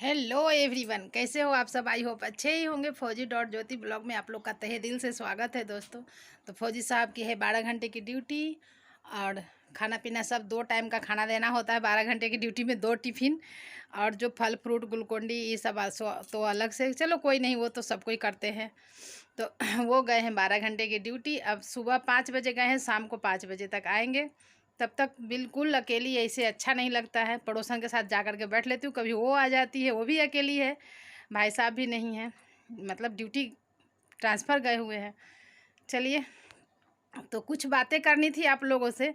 Hello everyone, कैसे हो आप सब। आई होप अच्छे ही होंगे। फौजी डॉट ज्योति ब्लॉग में आप लोग का तहे दिल से स्वागत है दोस्तों। तो फौजी साहब की है 12 घंटे की ड्यूटी और खाना पीना सब 2 टाइम का खाना देना होता है। 12 घंटे की ड्यूटी में 2 टिफ़िन और जो फल फ्रूट ग्लूकोन-डी ये सब तो अलग से, चलो कोई नहीं, वो तो सब कोई करते हैं। तो वो गए हैं 12 घंटे की ड्यूटी। अब सुबह 5 बजे गए हैं, शाम को 5 बजे तक आएंगे। तब तक बिल्कुल अकेली ऐसे अच्छा नहीं लगता है। पड़ोसन के साथ जा कर के बैठ लेती हूँ, कभी वो आ जाती है, वो भी अकेली है, भाई साहब भी नहीं है, मतलब ड्यूटी ट्रांसफ़र गए हुए हैं। चलिए, तो कुछ बातें करनी थी आप लोगों से,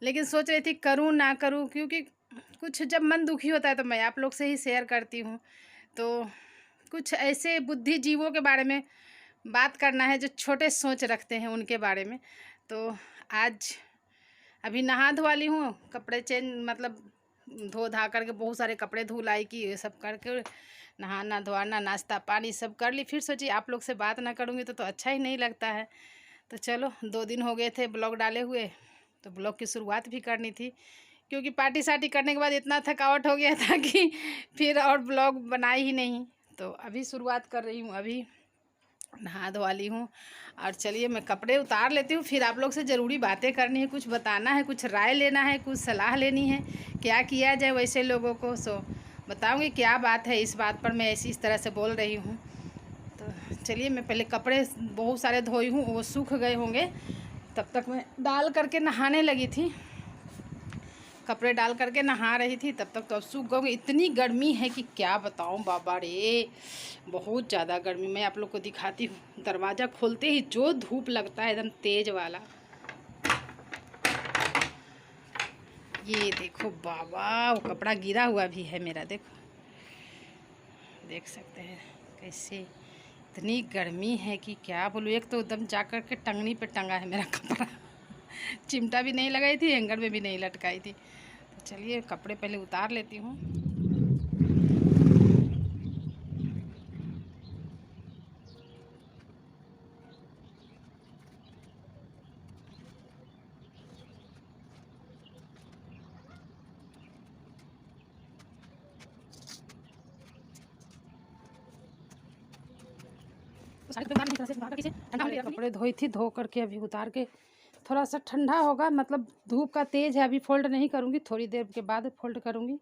लेकिन सोच रही थी करूँ ना करूँ, क्योंकि कुछ जब मन दुखी होता है तो मैं आप लोग से ही शेयर करती हूँ। तो कुछ ऐसे बुद्धिजीवों के बारे में बात करना है जो छोटे सोच रखते हैं, उनके बारे में। तो आज अभी नहा धोवा ली हूँ, कपड़े चेंज मतलब धो धा करके बहुत सारे कपड़े धुलाई की, ये सब करके नहाना धोना नाश्ता पानी सब कर ली। फिर सोची आप लोग से बात ना करूँगी तो अच्छा ही नहीं लगता है। तो चलो, 2 दिन हो गए थे ब्लॉग डाले हुए, तो ब्लॉग की शुरुआत भी करनी थी, क्योंकि पार्टी सार्टी करने के बाद इतना थकावट हो गया था कि फिर और ब्लॉग बनाई ही नहीं। तो अभी शुरुआत कर रही हूँ, अभी नहा धोवा ली हूँ। और चलिए मैं कपड़े उतार लेती हूँ, फिर आप लोग से ज़रूरी बातें करनी है, कुछ बताना है, कुछ राय लेना है, कुछ सलाह लेनी है, क्या किया जाए वैसे लोगों को। सो बताऊँगी क्या बात है, इस बात पर मैं ऐसी इस तरह से बोल रही हूँ। तो चलिए, मैं पहले कपड़े बहुत सारे धोई हूँ, वो सूख गए होंगे, तब तक मैं डाल करके नहाने लगी थी। कपड़े डाल करके नहा रही थी तब तक तो अब सूख गए। इतनी गर्मी है कि क्या बताऊं बाबा रे, बहुत ज़्यादा गर्मी। मैं आप लोग को दिखाती हूँ, दरवाज़ा खोलते ही जो धूप लगता है एकदम तेज वाला। ये देखो बाबा, वो कपड़ा गिरा हुआ भी है मेरा, देखो, देख सकते हैं कैसे। इतनी गर्मी है कि क्या बोलूँ। एक तो एकदम जा कर के टंगनी पे टंगा है मेरा कपड़ा चिमटा भी नहीं लगाई थी, हैंगर में भी नहीं लटकाई थी। तो चलिए कपड़े पहले उतार लेती हूँ। कपड़े धोई थी, धो करके अभी उतार के थोड़ा सा ठंडा होगा, मतलब धूप का तेज़ है, अभी फोल्ड नहीं करूँगी, थोड़ी देर के बाद फोल्ड करूँगी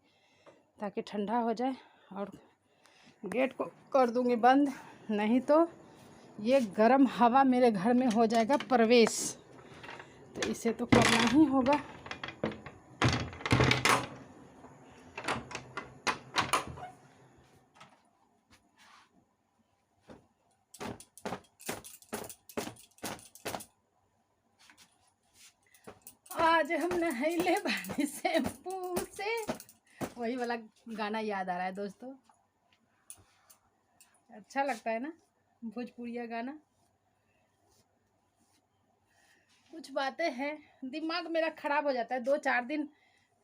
ताकि ठंडा हो जाए। और गेट को कर दूँगी बंद, नहीं तो ये गर्म हवा मेरे घर में हो जाएगा प्रवेश, तो इसे तो करना ही होगा। आज हम नहैले बानी शैम्पू से, वही वाला गाना याद आ रहा है दोस्तों। अच्छा लगता है ना भोजपुरिया गाना। कुछ बातें हैं, दिमाग मेरा ख़राब हो जाता है। 2-4 दिन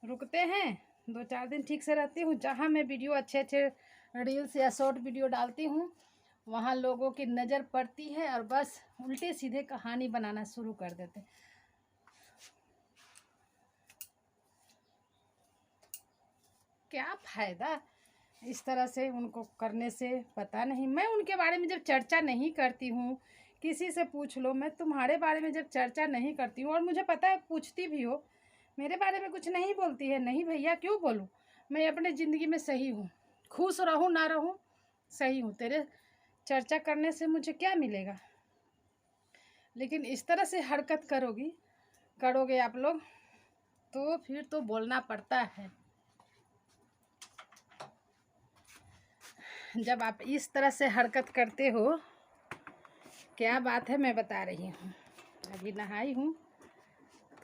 रुकते हैं, 2-4 दिन ठीक से रहती हूँ। जहाँ मैं वीडियो अच्छे अच्छे रील्स या शॉर्ट वीडियो डालती हूँ, वहाँ लोगों की नज़र पड़ती है और बस उल्टे सीधे कहानी बनाना शुरू कर देते। क्या फ़ायदा इस तरह से उनको करने से, पता नहीं। मैं उनके बारे में जब चर्चा नहीं करती हूँ, किसी से पूछ लो, मैं तुम्हारे बारे में जब चर्चा नहीं करती हूँ, और मुझे पता है पूछती भी हो, मेरे बारे में कुछ नहीं बोलती है, नहीं भैया क्यों बोलूँ, मैं अपने ज़िंदगी में सही हूँ, खुश रहूँ ना रहूँ सही हूँ, तेरे चर्चा करने से मुझे क्या मिलेगा। लेकिन इस तरह से हरकत करोगे आप लोग, तो फिर तो बोलना पड़ता है। जब आप इस तरह से हरकत करते हो, क्या बात है मैं बता रही हूँ। अभी नहाई हूँ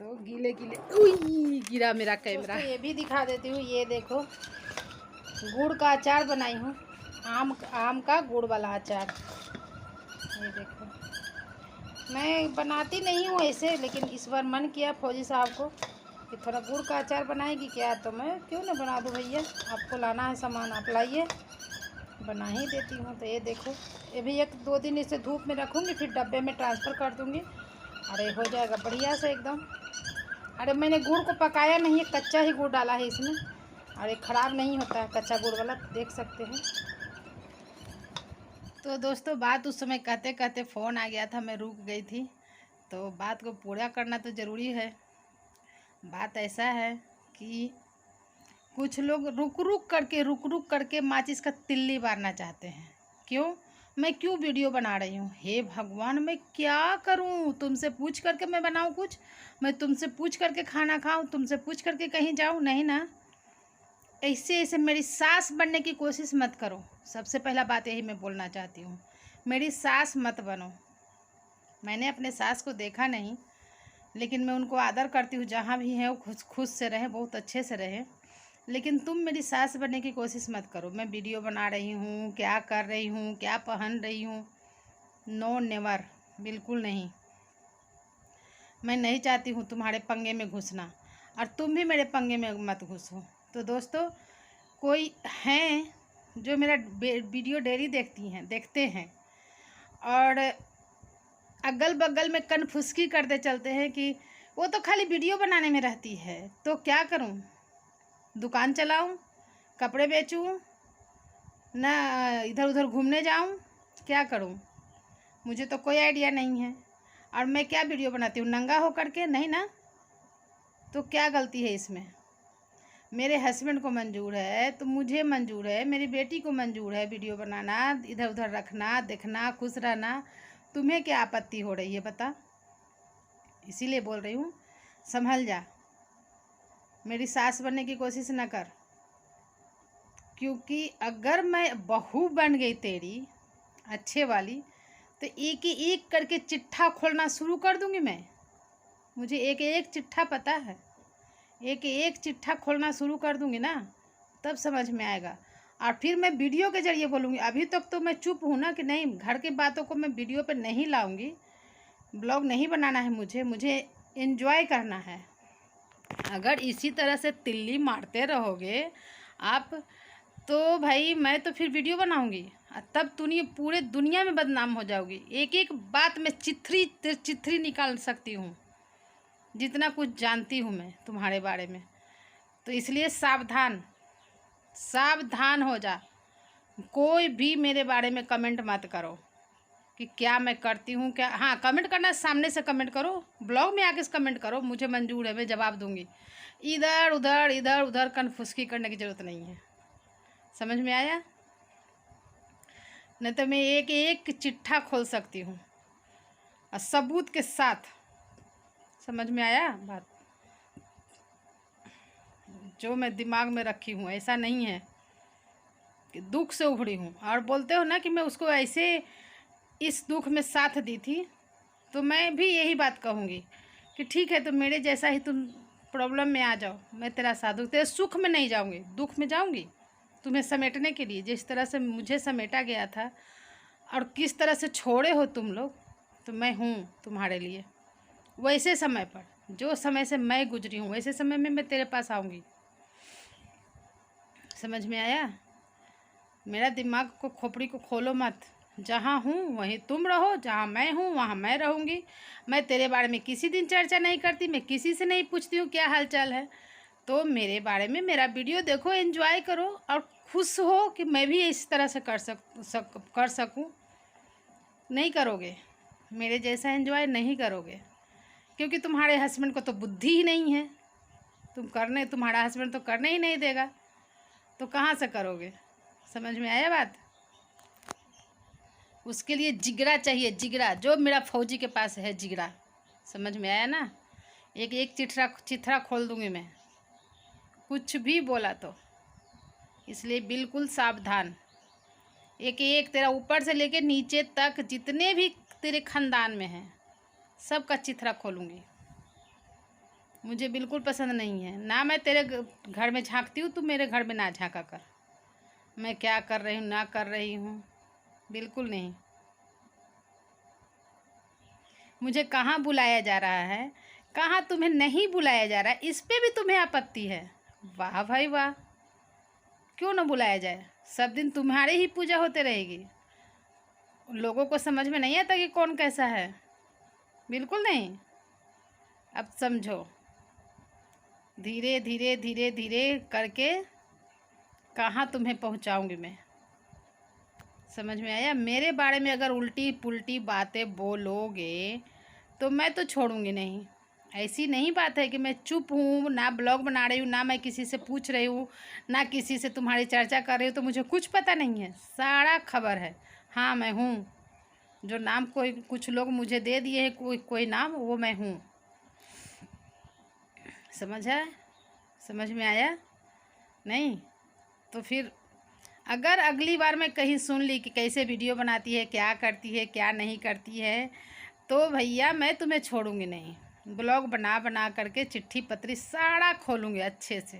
तो गीले गीले, उई गिरा मेरा कैमरा। ये भी दिखा देती हूँ, ये देखो गुड़ का अचार बनाई हूँ, आम का गुड़ वाला अचार। ये देखो, मैं बनाती नहीं हूँ ऐसे, लेकिन इस बार मन किया फौजी साहब को कि थोड़ा गुड़ का अचार बनाएगी क्या, तो मैं क्यों ना बना दूँ भैया, आपको लाना है सामान आप लाइए, बना ही देती हूँ। तो ये देखो, ये भी 1-2 दिन इसे धूप में रखूँगी, फिर डब्बे में ट्रांसफ़र कर दूँगी। अरे हो जाएगा बढ़िया से एकदम। अरे मैंने गुड़ को पकाया नहीं है, कच्चा ही गुड़ डाला है इसमें, और ये ख़राब नहीं होता है कच्चा गुड़ वाला, देख सकते हैं। तो दोस्तों बात उस समय कहते कहते फ़ोन आ गया था, मैं रुक गई थी। तो बात को पूरा करना तो ज़रूरी है। बात ऐसा है कि कुछ लोग रुक रुक करके माचिस का तिल्ली बारना चाहते हैं। क्यों? मैं क्यों वीडियो बना रही हूँ? हे भगवान, मैं क्या करूँ? तुमसे पूछ करके मैं बनाऊँ कुछ? मैं तुमसे पूछ करके खाना खाऊँ? तुमसे पूछ करके कहीं जाऊँ? नहीं ना। ऐसे ऐसे मेरी सास बनने की कोशिश मत करो। सबसे पहला बात यही मैं बोलना चाहती हूँ, मेरी सास मत बनो। मैंने अपने सास को देखा नहीं, लेकिन मैं उनको आदर करती हूँ। जहाँ भी है वो खुश खुश से रहे, बहुत अच्छे से रहे। लेकिन तुम मेरी सास बनने की कोशिश मत करो। मैं वीडियो बना रही हूँ, क्या कर रही हूँ, क्या पहन रही हूँ, नो नेवर, बिल्कुल नहीं। मैं नहीं चाहती हूँ तुम्हारे पंगे में घुसना, और तुम भी मेरे पंगे में मत घुसो। तो दोस्तों, कोई हैं जो मेरा वीडियो डेली देखते हैं और अगल बगल में कनफुसकी करते चलते हैं कि वो तो खाली वीडियो बनाने में रहती है। तो क्या करूं? दुकान चलाऊं, कपड़े बेचूं, ना इधर उधर घूमने जाऊं? क्या करूं? मुझे तो कोई आइडिया नहीं है। और मैं क्या वीडियो बनाती हूँ नंगा हो करके? नहीं ना। तो क्या गलती है इसमें? मेरे हस्बैंड को मंजूर है तो मुझे मंजूर है, मेरी बेटी को मंजूर है वीडियो बनाना, इधर उधर रखना, देखना, खुश रहना। तुम्हें क्या आपत्ति हो रही है बता? इसीलिए बोल रही हूँ, संभल जा, मेरी सास बनने की कोशिश न कर। क्योंकि अगर मैं बहू बन गई तेरी अच्छे वाली, तो एक एक करके चिट्ठा खोलना शुरू कर दूंगी मैं। मुझे एक एक चिट्ठा पता है, एक एक चिट्ठा खोलना शुरू कर दूंगी ना, तब समझ में आएगा। और फिर मैं वीडियो के ज़रिए बोलूँगी। अभी तक तो मैं चुप हूँ ना, कि नहीं, घर की बातों को मैं वीडियो पे नहीं लाऊंगी। ब्लॉग नहीं बनाना है मुझे एंजॉय करना है। अगर इसी तरह से तिल्ली मारते रहोगे आप, तो भाई मैं तो फिर वीडियो बनाऊंगी, तब पूरे दुनिया में बदनाम हो जाओगी। एक एक बात में चिथरी निकाल सकती हूँ, जितना कुछ जानती हूँ मैं तुम्हारे बारे में। तो इसलिए सावधान सावधान हो जा। कोई भी मेरे बारे में कमेंट मत करो कि क्या मैं करती हूँ क्या। हाँ, कमेंट करना सामने से कमेंट करो, ब्लॉग में आके कमेंट करो, मुझे मंजूर है, मैं जवाब दूंगी। इधर उधर कनफुसकी करने की ज़रूरत नहीं है। समझ में आया? नहीं तो मैं एक एक चिट्ठा खोल सकती हूँ और सबूत के साथ। समझ में आया बात? जो मैं दिमाग में रखी हूँ, ऐसा नहीं है कि दुख से उभरी हूँ। और बोलते हो ना कि मैं उसको ऐसे इस दुख में साथ दी थी, तो मैं भी यही बात कहूँगी कि ठीक है, तो मेरे जैसा ही तुम प्रॉब्लम में आ जाओ, मैं तेरा साथ दूँ। तेरे सुख में नहीं जाऊँगी, दुख में जाऊँगी तुम्हें समेटने के लिए। जिस तरह से मुझे समेटा गया था और किस तरह से छोड़े हो तुम लोग, तो मैं हूँ तुम्हारे लिए। वैसे समय पर, जो समय से मैं गुजरी हूँ, वैसे समय में मैं तेरे पास आऊँगी। समझ में आया? मेरा दिमाग को, खोपड़ी को खोलो मत। जहाँ हूँ वहीं तुम रहो, जहाँ मैं हूँ वहाँ मैं रहूँगी। मैं तेरे बारे में किसी दिन चर्चा नहीं करती, मैं किसी से नहीं पूछती हूँ क्या हाल चाल है। तो मेरे बारे में मेरा वीडियो देखो, एंजॉय करो और खुश हो कि मैं भी इस तरह से कर सकूँ। नहीं करोगे, मेरे जैसा एंजॉय नहीं करोगे, क्योंकि तुम्हारे हस्बैंड को तो बुद्धि ही नहीं है। तुम्हारा हस्बैंड तो करने ही नहीं देगा, तो कहाँ से करोगे? समझ में आया बात? उसके लिए जिगरा चाहिए, जिगरा, जो मेरा फौजी के पास है, जिगरा। समझ में आया ना? एक एक चिथरा खोल दूंगी मैं, कुछ भी बोला तो। इसलिए बिल्कुल सावधान। एक एक तेरा ऊपर से लेके नीचे तक जितने भी तेरे खानदान में हैं, सबका चिथरा खोलूँगी। मुझे बिल्कुल पसंद नहीं है ना। मैं तेरे घर में झांकती हूँ, तू मेरे घर में ना झांका कर। मैं क्या कर रही हूँ ना कर रही हूँ, बिल्कुल नहीं। मुझे कहाँ बुलाया जा रहा है, कहाँ तुम्हें नहीं बुलाया जा रहा है, इस पे भी तुम्हें आपत्ति है? वाह भाई वाह, क्यों ना बुलाया जाए? सब दिन तुम्हारे ही पूजा होते रहेगी। लोगों को समझ में नहीं आता कि कौन कैसा है? बिल्कुल नहीं। अब समझो, धीरे धीरे धीरे धीरे करके कहाँ तुम्हें पहुँचाऊँगी मैं। समझ में आया? मेरे बारे में अगर उल्टी पुल्टी बातें बोलोगे तो मैं तो छोड़ूंगी नहीं। ऐसी नहीं बात है कि मैं चुप हूँ, ना ब्लॉग बना रही हूँ, ना मैं किसी से पूछ रही हूँ, ना किसी से तुम्हारी चर्चा कर रही हूँ, तो मुझे कुछ पता नहीं है। सारा खबर है। हाँ, मैं हूँ। जो नाम कोई कुछ लोग मुझे दे दिए हैं, कोई कोई नाम, वो मैं हूँ। समझ है? समझ में आया? नहीं तो फिर अगर अगली बार मैं कहीं सुन ली कि कैसे वीडियो बनाती है, क्या करती है, क्या नहीं करती है, तो भैया मैं तुम्हें छोड़ूंगी नहीं। ब्लॉग बना बना करके चिट्ठी पत्री सारा खोलूँगी अच्छे से।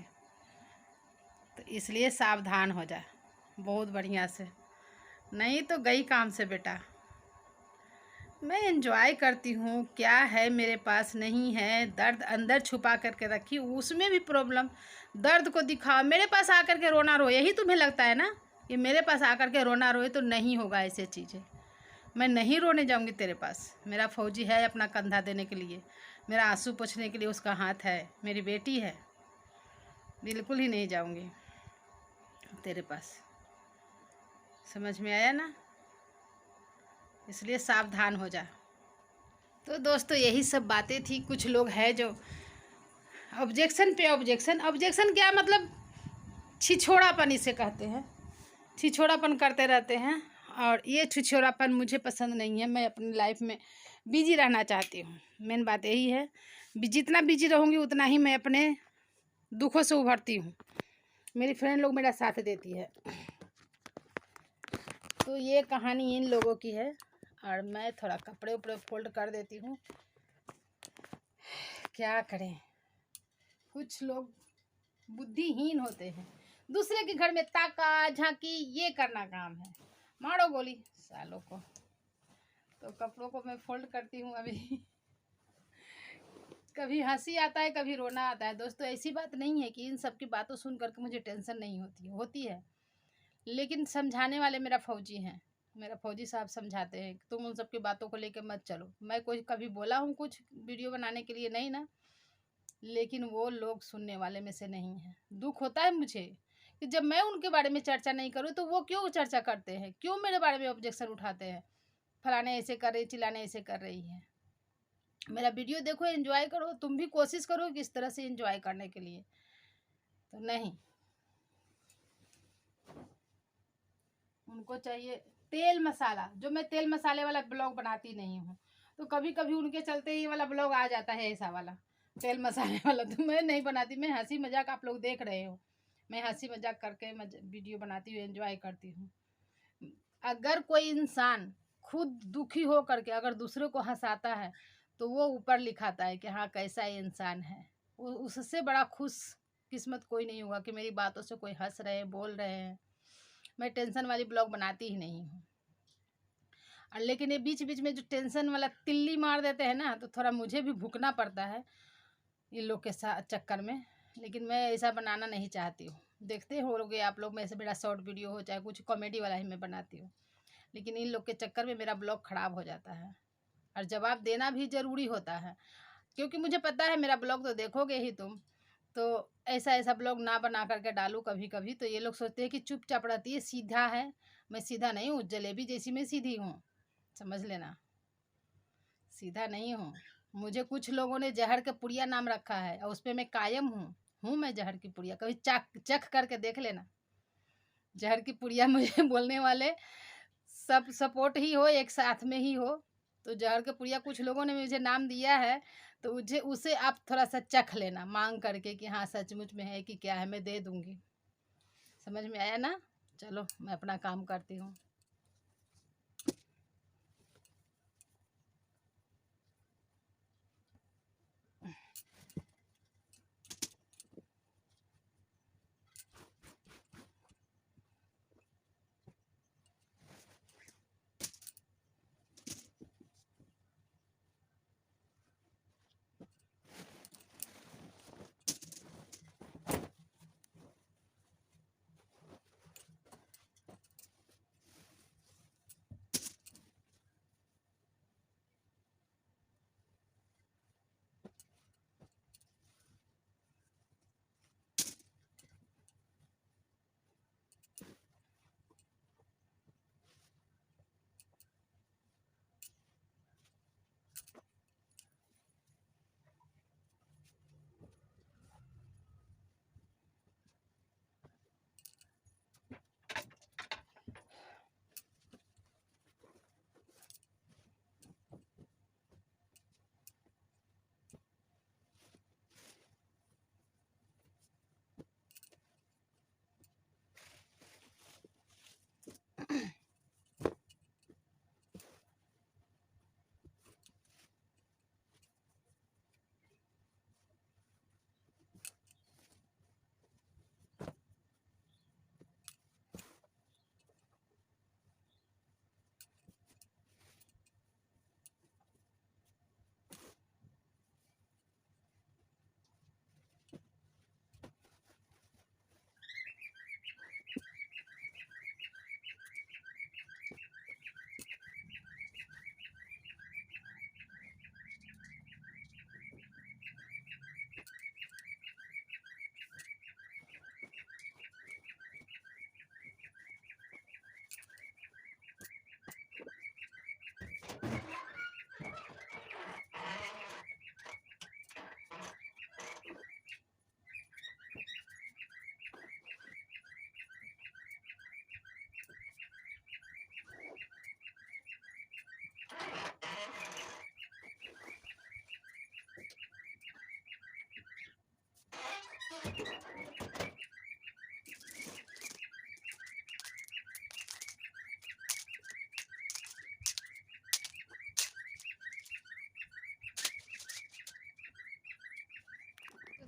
तो इसलिए सावधान हो जा बहुत बढ़िया से, नहीं तो गई काम से बेटा। मैं एंजॉय करती हूँ, क्या है मेरे पास नहीं है, दर्द अंदर छुपा करके रखी, उसमें भी प्रॉब्लम। दर्द को दिखाओ, मेरे पास आकर के रोना रो, यही तुम्हें लगता है ना कि मेरे पास आकर के रोना रोए? तो नहीं होगा ऐसे चीज़ें। मैं नहीं रोने जाऊंगी तेरे पास। मेरा फौजी है अपना कंधा देने के लिए, मेरा आंसू पोंछने के लिए उसका हाथ है, मेरी बेटी है। बिल्कुल ही नहीं जाऊंगी तेरे पास। समझ में आया ना? इसलिए सावधान हो जा। तो दोस्तों यही सब बातें थी। कुछ लोग हैं जो ऑब्जेक्शन पे ऑब्जेक्शन, ऑब्जेक्शन क्या मतलब, छिछोड़ापन इसे कहते हैं। छिछोड़ापन करते रहते हैं, और ये छिछोड़ापन मुझे पसंद नहीं है। मैं अपनी लाइफ में बिजी रहना चाहती हूँ। मेन बात यही है, जितना बिजी रहूँगी उतना ही मैं अपने दुखों से उभरती हूँ। मेरी फ्रेंड लोग मेरा साथ देती है। तो ये कहानी इन लोगों की है। और मैं थोड़ा कपड़े उपड़े फोल्ड कर देती हूँ। क्या करें, कुछ लोग बुद्धिहीन होते हैं। दूसरे के घर में ताका झांकी ये करना काम है। मारो गोली सालों को। तो कपड़ों को मैं फोल्ड करती हूँ अभी। कभी हंसी आता है, कभी रोना आता है। दोस्तों ऐसी बात नहीं है कि इन सब की बातों सुन करके मुझे टेंशन नहीं होती है। लेकिन समझाने वाले मेरा फौजी हैं। मेरा फौजी साहब समझाते हैं कि तुम उन सब की बातों को लेकर मत चलो। मैं कोई कभी बोला हूँ कुछ वीडियो बनाने के लिए? नहीं ना। लेकिन वो लोग सुनने वाले में से नहीं है। दुख होता है मुझे कि जब मैं उनके बारे में चर्चा नहीं करूँ तो वो क्यों चर्चा करते हैं, क्यों मेरे बारे में ऑब्जेक्शन उठाते हैं। फलाने ऐसे कर रही, चिल्लाने ऐसे कर रही है। मेरा वीडियो देखो, एंजॉय करो। तुम भी कोशिश करो कि इस तरह से एंजॉय करने के लिए। तो नहीं, उनको चाहिए तेल मसाला। जो मैं तेल मसाले वाला ब्लॉग बनाती नहीं हूँ, तो कभी कभी उनके चलते ये वाला ब्लॉग आ जाता है, ऐसा वाला तेल मसाले वाला। तो मैं नहीं बनाती। मैं हंसी मजाक, आप लोग देख रहे हो, मैं हंसी मजाक करके वीडियो बनाती हूँ, एंजॉय करती हूँ। अगर कोई इंसान खुद दुखी हो करके अगर दूसरे को हंसाता है तो वो ऊपर लिखाता है कि हाँ कैसा इंसान है। उससे बड़ा खुश किस्मत कोई नहीं होगा कि मेरी बातों से कोई हंस रहे हैं, बोल रहे हैं। मैं टेंशन वाली ब्लॉग बनाती ही नहीं हूँ। और लेकिन ये बीच बीच में जो टेंशन वाला तिल्ली मार देते हैं ना, तो थोड़ा मुझे भी भुगतना पड़ता है इन लोग के साथ चक्कर में। लेकिन मैं ऐसा बनाना नहीं चाहती हूँ। देखते होगे आप लोग, मैं ऐसे मेरा शॉर्ट वीडियो हो चाहे कुछ कॉमेडी वाला ही मैं बनाती हूँ। लेकिन इन लोग के चक्कर में मेरा ब्लॉग ख़राब हो जाता है। और जवाब देना भी ज़रूरी होता है, क्योंकि मुझे पता है मेरा ब्लॉग तो देखोगे ही तुम। तो ऐसा ऐसा ब्लॉग ना बना करके डालूँ कभी कभी, तो ये लोग सोचते हैं कि चुपचाप रहती है, सीधा है। मैं सीधा नहीं हूँ, जलेबी जैसी मैं सीधी हूँ, समझ लेना। सीधा नहीं हूँ। मुझे कुछ लोगों ने जहर का पुड़िया नाम रखा है, और उस पर मैं कायम हूँ मैं जहर की पुड़िया। कभी चख करके देख लेना जहर की पुड़िया। मुझे बोलने वाले सब सपोर्ट ही हो, एक साथ में ही हो। तो जहर के पुड़िया कुछ लोगों ने मुझे नाम दिया है, तो मुझे उसे आप थोड़ा सा चख लेना मांग करके कि हाँ सचमुच में है कि क्या है। मैं दे दूँगी। समझ में आया ना? चलो मैं अपना काम करती हूँ।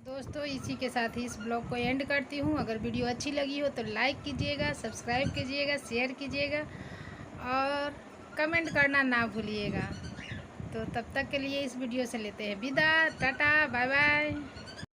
दोस्तों इसी के साथ ही इस ब्लॉग को एंड करती हूँ। अगर वीडियो अच्छी लगी हो तो लाइक कीजिएगा, सब्सक्राइब कीजिएगा, शेयर कीजिएगा और कमेंट करना ना भूलिएगा। तो तब तक के लिए इस वीडियो से लेते हैं विदा। Tata, bye bye.